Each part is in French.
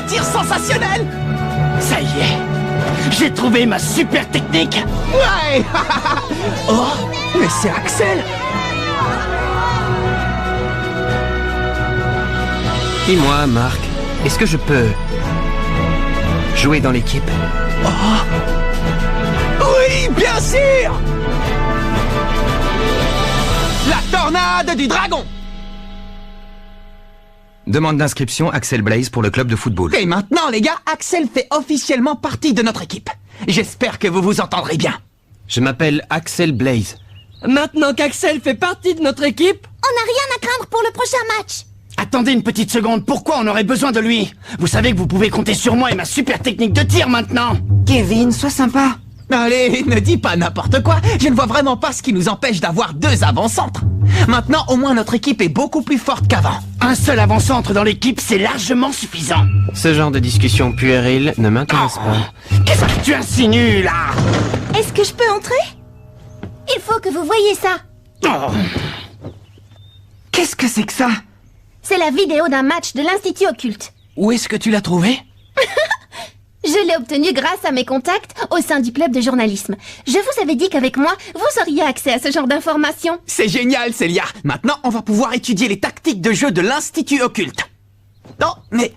tir sensationnel! Ça y est, j'ai trouvé ma super technique! Ouais! Oh, mais c'est Axel! Dis-moi, Marc, est-ce que je peux jouer dans l'équipe? Oh! Oui, bien sûr! La tornade du dragon! Demande d'inscription Axel Blaze pour le club de football. Et maintenant, les gars, Axel fait officiellement partie de notre équipe. J'espère que vous vous entendrez bien. Je m'appelle Axel Blaze. Maintenant qu'Axel fait partie de notre équipe, On n'a rien à craindre pour le prochain match. Attendez une petite seconde, pourquoi on aurait besoin de lui? Vous savez que vous pouvez compter sur moi et ma super technique de tir maintenant. Kevin, sois sympa. Allez, ne dis pas n'importe quoi. Je ne vois vraiment pas ce qui nous empêche d'avoir 2 avant-centres. Maintenant, au moins, notre équipe est beaucoup plus forte qu'avant. Un seul avant-centre dans l'équipe, c'est largement suffisant. Ce genre de discussion puérile ne m'intéresse pas. Qu'est-ce que tu insinues, là? Est-ce que je peux entrer? Il faut que vous voyiez ça. Oh. Qu'est-ce que c'est que ça? C'est la vidéo d'un match de l'Institut Occulte. Où est-ce que tu l'as trouvé? Je l'ai obtenue grâce à mes contacts au sein du club de journalisme. Je vous avais dit qu'avec moi, vous auriez accès à ce genre d'informations. C'est génial, Célia. Maintenant, on va pouvoir étudier les tactiques de jeu de l'Institut Occulte. Non, mais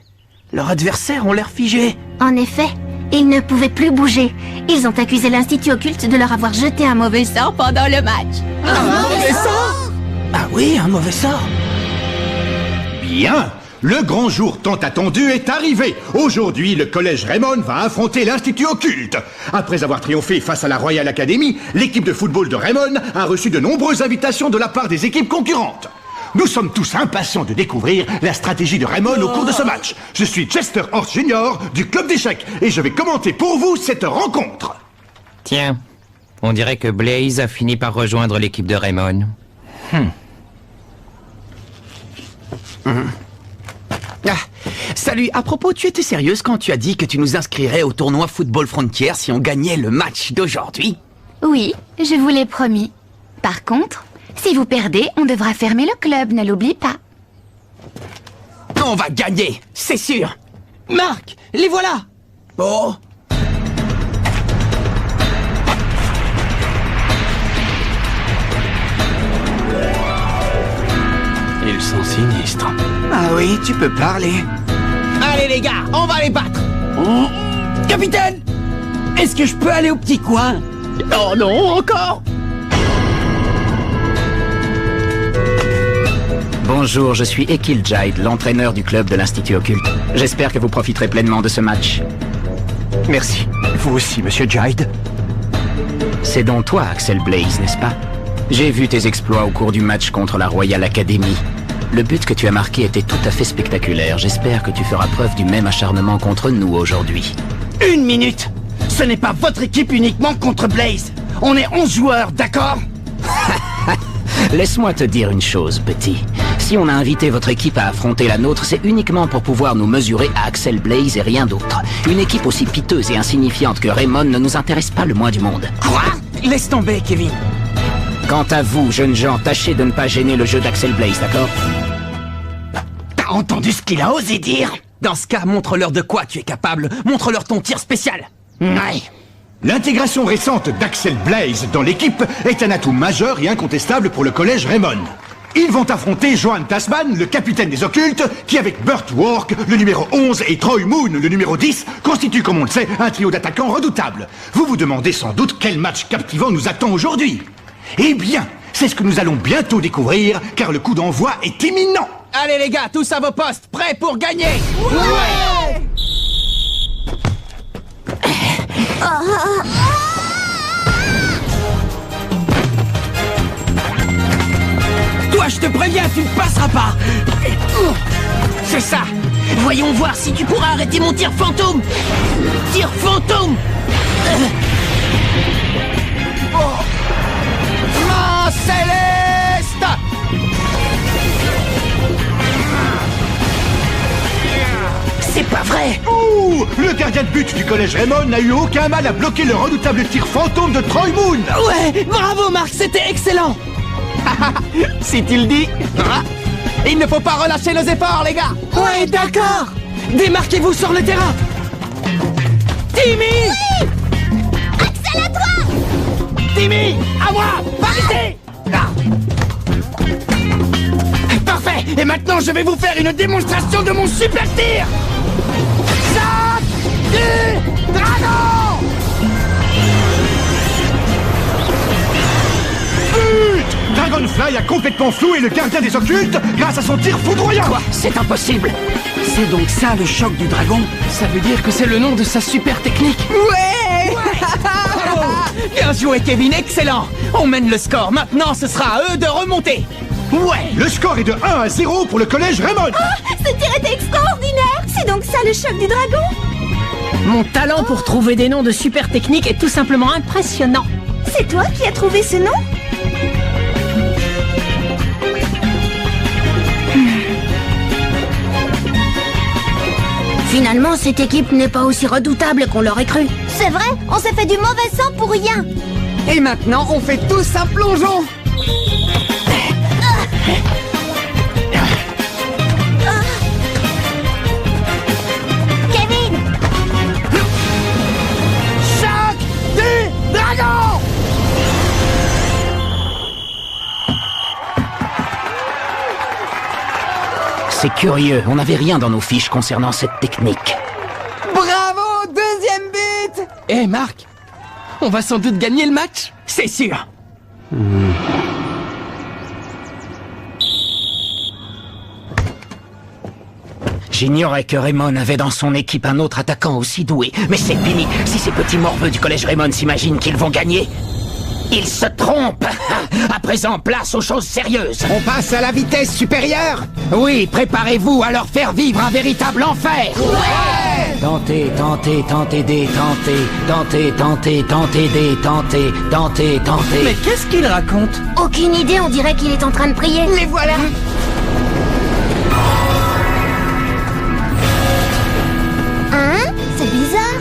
leurs adversaires ont l'air figés. En effet, ils ne pouvaient plus bouger. Ils ont accusé l'Institut Occulte de leur avoir jeté un mauvais sort pendant le match. Un mauvais sort? Ah oui, un mauvais sort. Bien, le grand jour tant attendu est arrivé. Aujourd'hui, le collège Raymond va affronter l'Institut Occulte. Après avoir triomphé face à la Royal Academy, l'équipe de football de Raymond a reçu de nombreuses invitations de la part des équipes concurrentes. Nous sommes tous impatients de découvrir la stratégie de Raymond au cours de ce match. Je suis Chester Horst Jr. du club d'échecs et je vais commenter pour vous cette rencontre. Tiens, on dirait que Blaze a fini par rejoindre l'équipe de Raymond. Ah, salut, à propos, tu étais sérieuse quand tu as dit que tu nous inscrirais au tournoi Football Frontier si on gagnait le match d'aujourd'hui? Oui, je vous l'ai promis. Par contre, si vous perdez, on devra fermer le club, ne l'oublie pas. On va gagner, c'est sûr. Marc, les voilà. Oh. Ils sont sinistres. Ah oui, tu peux parler. Allez les gars, on va les battre. Capitaine, est-ce que je peux aller au petit coin? Oh non, encore. Bonjour, je suis Ekil Jide, l'entraîneur du club de l'Institut Occulte. J'espère que vous profiterez pleinement de ce match. Merci. Vous aussi, monsieur Jide. C'est donc toi, Axel Blaze, n'est-ce pas? J'ai vu tes exploits au cours du match contre la Royal Academy. Le but que tu as marqué était tout à fait spectaculaire. J'espère que tu feras preuve du même acharnement contre nous aujourd'hui. 1 minute. Ce n'est pas votre équipe uniquement contre Blaze. On est 11 joueurs, d'accord? Laisse-moi te dire une chose, petit. Si on a invité votre équipe à affronter la nôtre, c'est uniquement pour pouvoir nous mesurer à Axel Blaze et rien d'autre. Une équipe aussi piteuse et insignifiante que Raymond ne nous intéresse pas le moins du monde. Quoi? Laisse tomber, Kevin. Quant à vous, jeunes gens, tâchez de ne pas gêner le jeu d'Axel Blaze, d'accord? T'as entendu ce qu'il a osé dire? Dans ce cas, montre-leur de quoi tu es capable. Montre-leur ton tir spécial. Ouais. L'intégration récente d'Axel Blaze dans l'équipe est un atout majeur et incontestable pour le collège Raymond. Ils vont affronter Johan Tasman, le capitaine des occultes, qui avec Burt Work, le numéro 11, et Troy Moon, le numéro 10, constitue, comme on le sait, un trio d'attaquants redoutables. Vous vous demandez sans doute quel match captivant nous attend aujourd'hui. Eh bien, c'est ce que nous allons bientôt découvrir, car le coup d'envoi est imminent. Allez les gars, tous à vos postes, prêts pour gagner? Ouais. Toi, je te préviens, tu ne passeras pas. C'est ça. Voyons voir si tu pourras arrêter mon tir fantôme. Tir fantôme. Main céleste. C'est pas vrai. Ouh, le gardien de but du collège Raymond n'a eu aucun mal à bloquer le redoutable tir fantôme de Troy Moon. Ouais, bravo Marc, c'était excellent. Si tu le dis. Il ne faut pas relâcher nos efforts, les gars. Ouais, d'accord. Démarquez-vous sur le terrain. Timmy! Oui! Axel, à toi! Timmy! À moi! Pas ici! Parfait! Et maintenant, je vais vous faire une démonstration de mon super tir! Choc du dragon! But! Dragonfly a complètement floué le gardien des occultes grâce à son tir foudroyant. Quoi? C'est impossible. C'est donc ça le choc du dragon? Ça veut dire que c'est le nom de sa super technique. Ouais, Bien joué, Kevin, excellent. On mène le score. Maintenant, ce sera à eux de remonter. Ouais. Le score est de 1-0 pour le collège Raymond. Ce tir était extraordinaire! C'est donc ça le choc du dragon? Mon talent pour trouver des noms de super techniques est tout simplement impressionnant. C'est toi qui as trouvé ce nom? Finalement, cette équipe n'est pas aussi redoutable qu'on l'aurait cru. C'est vrai, on s'est fait du mauvais sang pour rien. Et maintenant, on fait tous un plongeon. Kevin! Choc du dragon! C'est curieux, on n'avait rien dans nos fiches concernant cette technique. Bravo, deuxième but. Eh Marc, on va sans doute gagner le match. C'est sûr. J'ignorais que Raymond avait dans son équipe un autre attaquant aussi doué. Mais c'est fini. Si ces petits morveux du collège Raymond s'imaginent qu'ils vont gagner, ils se trompent. À présent, place aux choses sérieuses. On passe à la vitesse supérieure. Oui, préparez-vous à leur faire vivre un véritable enfer. Ouais! Tentez, tentez, tentez, détentez. Tentez, tentez, tentez, détentez. Tentez, tentez. Mais qu'est-ce qu'il raconte? Aucune idée, on dirait qu'il est en train de prier. Les voilà. Hein? C'est bizarre.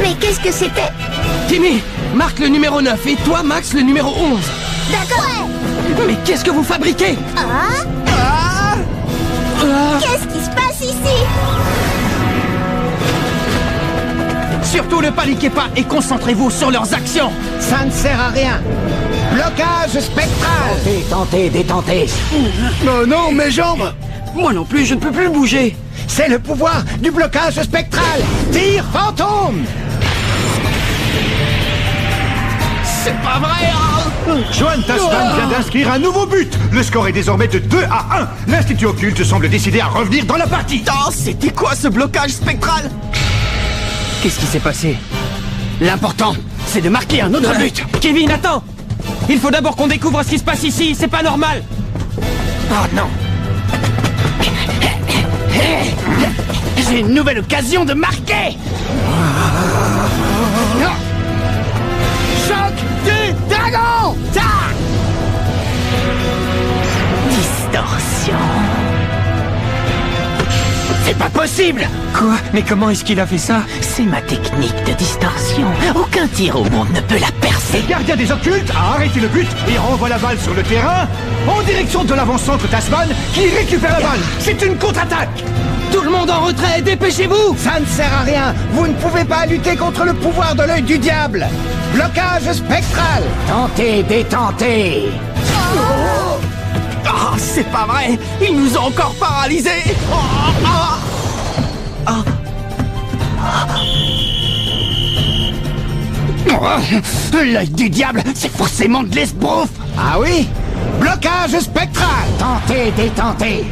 Mais qu'est-ce que c'était? Timmy, Marc le numéro 9 et toi Max le numéro 11. D'accord. Mais qu'est-ce que vous fabriquez? Ah? Qu'est-ce qui se passe ici? Surtout ne paniquez pas et concentrez-vous sur leurs actions. Ça ne sert à rien. Blocage spectral. Tentez, tentez, détentez. Oh non, mes jambes. Moi non plus, je ne peux plus bouger. C'est le pouvoir du blocage spectral. Tir fantôme. C'est pas vrai, hein? Johan Tasman vient d'inscrire un nouveau but. Le score est désormais de 2-1. L'Institut Occulte semble décidé à revenir dans la partie. Oh, c'était quoi ce blocage spectral? Qu'est-ce qui s'est passé? L'important, c'est de marquer un autre but. Kevin, attends! Il faut d'abord qu'on découvre ce qui se passe ici, c'est pas normal. Oh non. J'ai une nouvelle occasion de marquer. Choc du dragon! Distorsion. C'est pas possible! Quoi? Mais comment est-ce qu'il a fait ça? C'est ma technique de distorsion. Aucun tir au monde ne peut la percer. Le gardien des occultes a arrêté le but et renvoie la balle sur le terrain en direction de l'avant-centre Tasman qui récupère la balle. C'est une contre-attaque. Tout le monde en retrait, dépêchez-vous! Ça ne sert à rien. Vous ne pouvez pas lutter contre le pouvoir de l'œil du diable. Blocage spectral. Tentez, détentez. Oh, c'est pas vrai. Ils nous ont encore paralysés. L'œil du diable, c'est forcément de l'esbrouf! Ah oui? Blocage spectral. Tentez, détentez.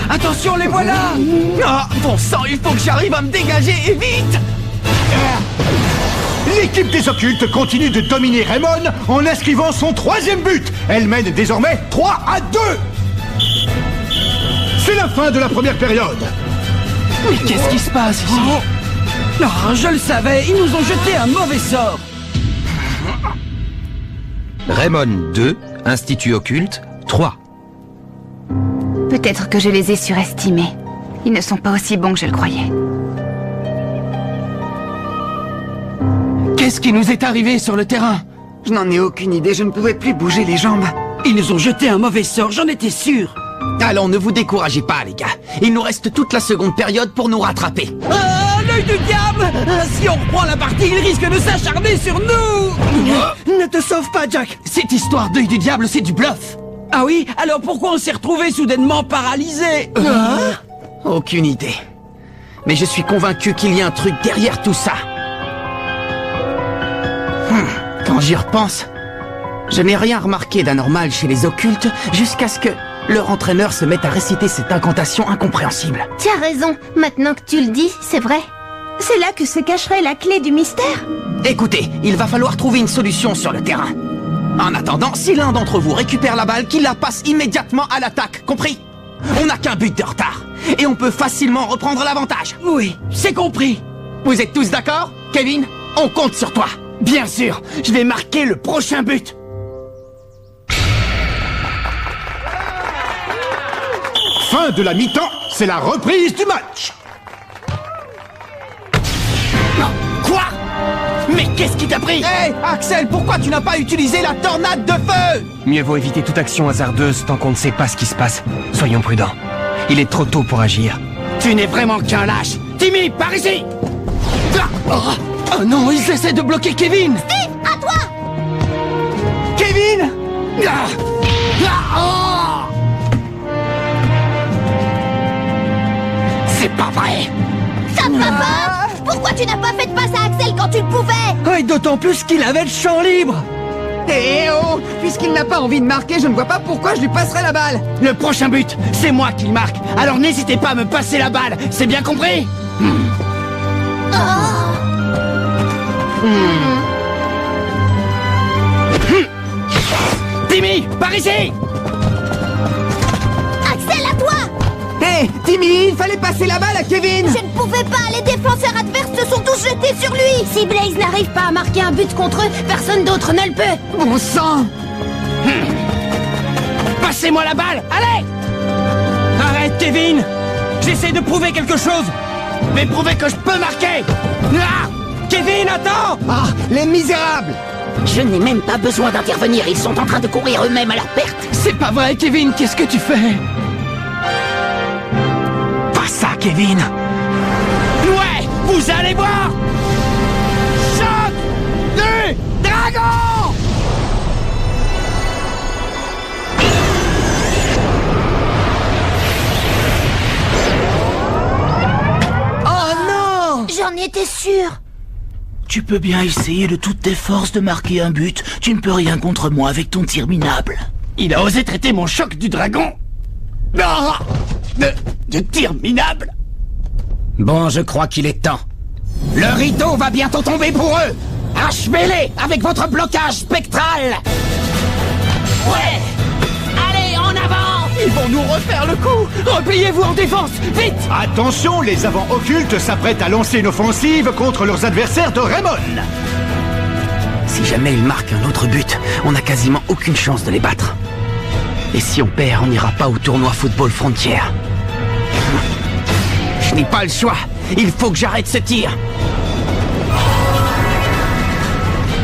Attention, les voilà! Ah, bon sang, il faut que j'arrive à me dégager et vite. L'équipe des occultes continue de dominer Raymond en inscrivant son 3e but. Elle mène désormais 3-2. C'est la fin de la première période. Mais qu'est-ce qui se passe ici? Oh, je le savais, ils nous ont jeté un mauvais sort! Raymond 2, Institut Occulte 3. Peut-être que je les ai surestimés. Ils ne sont pas aussi bons que je le croyais. Qu'est-ce qui nous est arrivé sur le terrain? Je n'en ai aucune idée, je ne pouvais plus bouger les jambes. Ils nous ont jeté un mauvais sort, j'en étais sûr. Allons, ne vous découragez pas, les gars. Il nous reste toute la seconde période pour nous rattraper. Ah, l'œil du diable! Si on reprend la partie, il risque de s'acharner sur nous! Ne te sauve pas, Jack! Cette histoire d'œil du diable, c'est du bluff. Ah oui? Alors pourquoi on s'est retrouvés soudainement paralysés? Aucune idée. Mais je suis convaincu qu'il y a un truc derrière tout ça. Quand j'y repense, je n'ai rien remarqué d'anormal chez les occultes jusqu'à ce que leur entraîneur se mette à réciter cette incantation incompréhensible. Tu as raison, maintenant que tu le dis, c'est vrai. C'est là que se cacherait la clé du mystère. Écoutez, il va falloir trouver une solution sur le terrain. En attendant, si l'un d'entre vous récupère la balle, qu'il la passe immédiatement à l'attaque, compris? On n'a qu'un but de retard, et on peut facilement reprendre l'avantage. Oui, c'est compris. Vous êtes tous d'accord? Kevin, on compte sur toi. Bien sûr, je vais marquer le prochain but. Fin de la mi-temps, c'est la reprise du match. Quoi? Mais qu'est-ce qui t'a pris? Hé, Axel, pourquoi tu n'as pas utilisé la tornade de feu? Mieux vaut éviter toute action hasardeuse tant qu'on ne sait pas ce qui se passe. Soyons prudents. Il est trop tôt pour agir. Tu n'es vraiment qu'un lâche. Timmy, par ici! Oh non, ils essaient de bloquer Kevin! Steve, à toi! Kevin! C'est pas vrai! Ça te va pas? Pourquoi tu n'as pas fait de passe à Axel quand tu le pouvais? Et d'autant plus qu'il avait le champ libre! Eh oh! Puisqu'il n'a pas envie de marquer, je ne vois pas pourquoi je lui passerai la balle. Le prochain but, c'est moi qui le marque. Alors n'hésitez pas à me passer la balle, c'est bien compris? Timmy, par ici! Axel, à toi! Hé, Timmy, il fallait passer la balle à Kevin! Je ne pouvais pas, les défenseurs adverses se sont tous jetés sur lui! Si Blaze n'arrive pas à marquer un but contre eux, personne d'autre ne le peut! Bon sang! Passez-moi la balle, allez! Arrête, Kevin! J'essaie de prouver quelque chose! Mais prouver que je peux marquer! Ah! Kevin, attends! Ah, les misérables! Je n'ai même pas besoin d'intervenir, ils sont en train de courir eux-mêmes à leur perte. C'est pas vrai, Kevin, qu'est-ce que tu fais? Pas ça, Kevin! Ouais, vous allez voir! Choc du dragon! Oh non! J'en étais sûre! Tu peux bien essayer de toutes tes forces de marquer un but, tu ne peux rien contre moi avec ton tir minable. Il a osé traiter mon choc du dragon de tir minable. Bon, je crois qu'il est temps. Le rideau va bientôt tomber pour eux. Achevez-les avec votre blocage spectral. Ouais! Allez, en avant! Ils vont nous refaire le coup! Repliez-vous en défense, vite! Attention, les avants occultes s'apprêtent à lancer une offensive contre leurs adversaires de Raymond. Si jamais ils marquent un autre but, on n'a quasiment aucune chance de les battre. Et si on perd, on n'ira pas au tournoi Football Frontier. Je n'ai pas le choix. Il faut que j'arrête ce tir.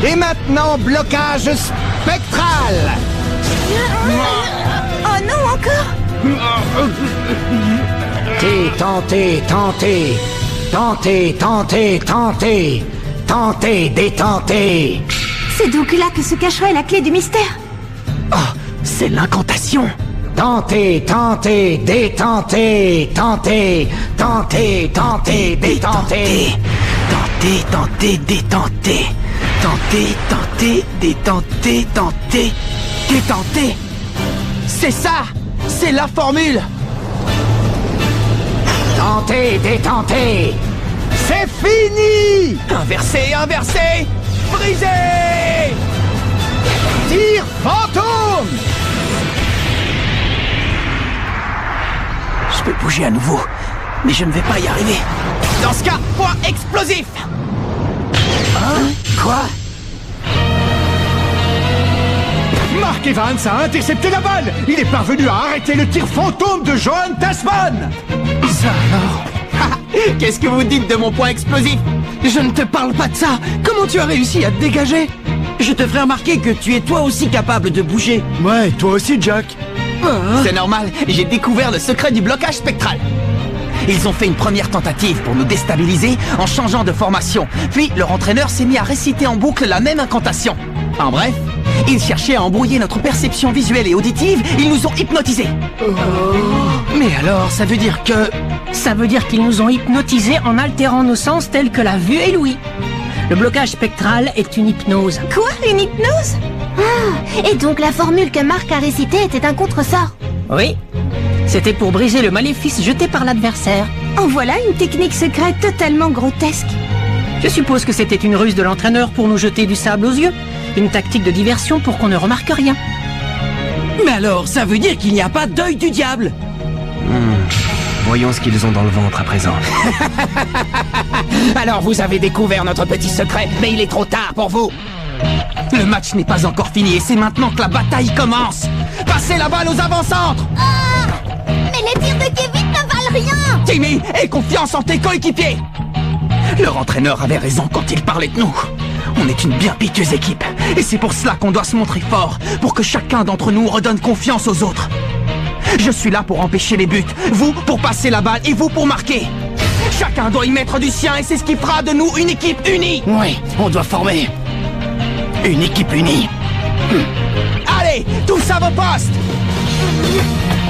Et maintenant, blocage spectral! Oh non, encore? Tentez, détentez. C'est donc là que se cacherait la clé du mystère. Oh, c'est l'incantation. Tentez, détentez. Détentez. C'est ça. C'est la formule. Détentez. C'est fini! Inversé. Brisé. Tir fantôme! Je peux bouger à nouveau, mais je ne vais pas y arriver. Dans ce cas, point explosif. Hein? Quoi? Mark Evans a intercepté la balle. Il est parvenu à arrêter le tir fantôme de Johan Tasman. Ça alors? Qu'est-ce que vous dites de mon point explosif? Je ne te parle pas de ça. Comment tu as réussi à te dégager? Je te ferai remarquer que tu es toi aussi capable de bouger. Ouais, toi aussi, Jack. C'est normal, j'ai découvert le secret du blocage spectral. Ils ont fait une première tentative pour nous déstabiliser en changeant de formation. Puis leur entraîneur s'est mis à réciter en boucle la même incantation. En bref, ils cherchaient à embrouiller notre perception visuelle et auditive, ils nous ont hypnotisés. Mais alors, ça veut dire que... Ça veut dire qu'ils nous ont hypnotisés en altérant nos sens tels que la vue et l'ouïe. Le blocage spectral est une hypnose. Quoi? Une hypnose? Ah, et donc la formule que Marc a récitée était un contresort. Oui. C'était pour briser le maléfice jeté par l'adversaire. En voilà une technique secrète totalement grotesque. Je suppose que c'était une ruse de l'entraîneur pour nous jeter du sable aux yeux. Une tactique de diversion pour qu'on ne remarque rien. Mais alors, ça veut dire qu'il n'y a pas d'œil du diable. Voyons ce qu'ils ont dans le ventre à présent. Alors vous avez découvert notre petit secret, mais il est trop tard pour vous. Le match n'est pas encore fini et c'est maintenant que la bataille commence. Passez la balle aux avant-centres. Mais les tirs de Kevin ne valent rien. Timmy, aie confiance en tes coéquipiers. Leur entraîneur avait raison quand il parlait de nous. On est une bien piteuse équipe. Et c'est pour cela qu'on doit se montrer fort, pour que chacun d'entre nous redonne confiance aux autres. Je suis là pour empêcher les buts, vous pour passer la balle et vous pour marquer. Chacun doit y mettre du sien et c'est ce qui fera de nous une équipe unie. Oui, on doit former une équipe unie. Allez, tous à vos postes.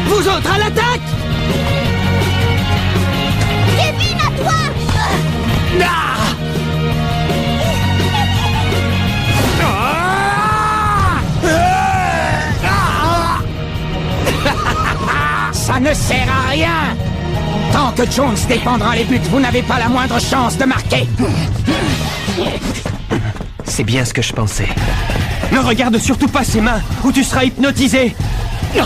Vous autres, à l'attaque! Kevin, à toi. Ça ne sert à rien. Tant que Jones défendra les buts, vous n'avez pas la moindre chance de marquer. C'est bien ce que je pensais. Ne regarde surtout pas ses mains, ou tu seras hypnotisé.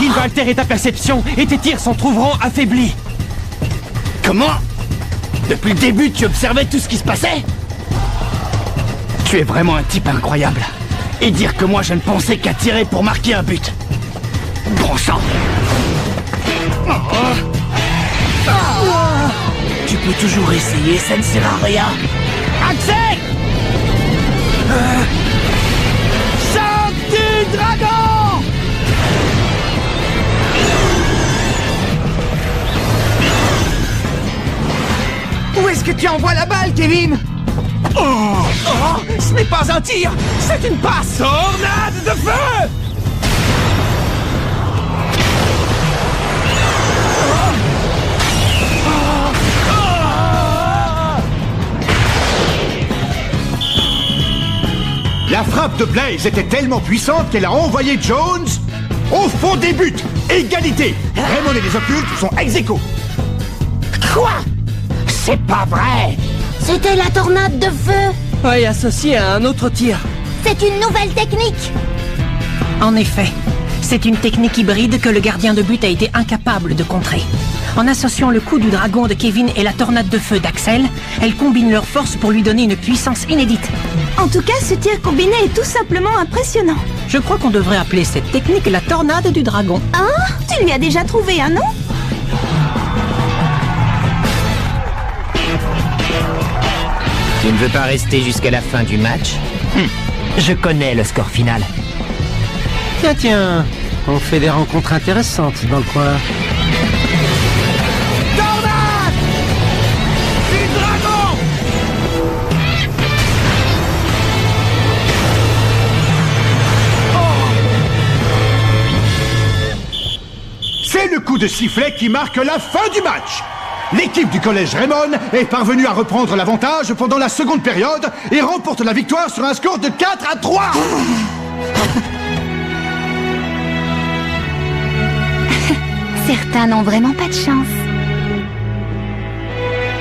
Il va altérer ta perception et tes tirs s'en trouveront affaiblis. Comment? Depuis le début, tu observais tout ce qui se passait? Tu es vraiment un type incroyable. Et dire que moi, je ne pensais qu'à tirer pour marquer un but. Bon sang. Tu peux toujours essayer, ça ne sert à rien. Axel! Chante du dragon! Où est-ce que tu envoies la balle, Kevin? Oh, ce n'est pas un tir, c'est une passe. Tornade de feu! La frappe de Blaze était tellement puissante qu'elle a envoyé Jones au fond des buts. Égalité. Raymond et les occultes sont ex-aequo. Quoi? C'est pas vrai. C'était la tornade de feu. Oui, associé à un autre tir. C'est une nouvelle technique. En effet, c'est une technique hybride que le gardien de but a été incapable de contrer. En associant le coup du dragon de Kevin et la tornade de feu d'Axel, elle combine leurs forces pour lui donner une puissance inédite. En tout cas, ce tir combiné est tout simplement impressionnant. Je crois qu'on devrait appeler cette technique la tornade du dragon. Hein? Tu lui as déjà trouvé un nom? Tu ne veux pas rester jusqu'à la fin du match? Je connais le score final. Tiens, on fait des rencontres intéressantes dans le coin. Tornade du dragon! C'est le coup de sifflet qui marque la fin du match. L'équipe du collège Raymond est parvenue à reprendre l'avantage pendant la seconde période et remporte la victoire sur un score de 4-3. Certains n'ont vraiment pas de chance.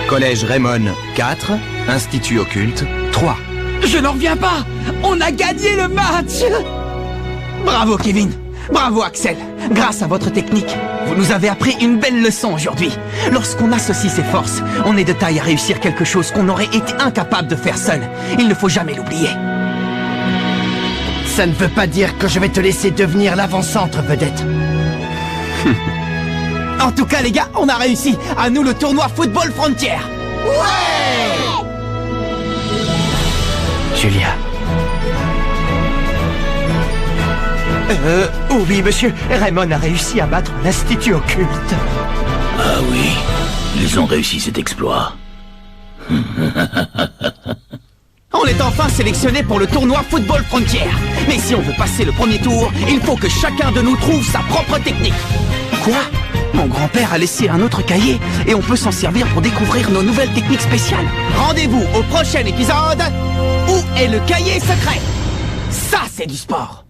Collège Raymond 4, Institut Occulte 3. Je n'en reviens pas! On a gagné le match! Bravo Kevin, bravo Axel. Grâce à votre technique, vous nous avez appris une belle leçon aujourd'hui. Lorsqu'on associe ses forces, on est de taille à réussir quelque chose qu'on aurait été incapable de faire seul. Il ne faut jamais l'oublier. Ça ne veut pas dire que je vais te laisser devenir l'avant-centre, vedette. En tout cas les gars, on a réussi. À nous le tournoi Football Frontier. Julia. Oui, monsieur. Raymond a réussi à battre l'Institut occulte. Ah oui, ils ont réussi cet exploit. On est enfin sélectionné pour le tournoi Football Frontier. Mais si on veut passer le premier tour, il faut que chacun de nous trouve sa propre technique. Quoi? Mon grand-père a laissé un autre cahier et on peut s'en servir pour découvrir nos nouvelles techniques spéciales. Rendez-vous au prochain épisode. Où est le cahier secret? Ça, c'est du sport.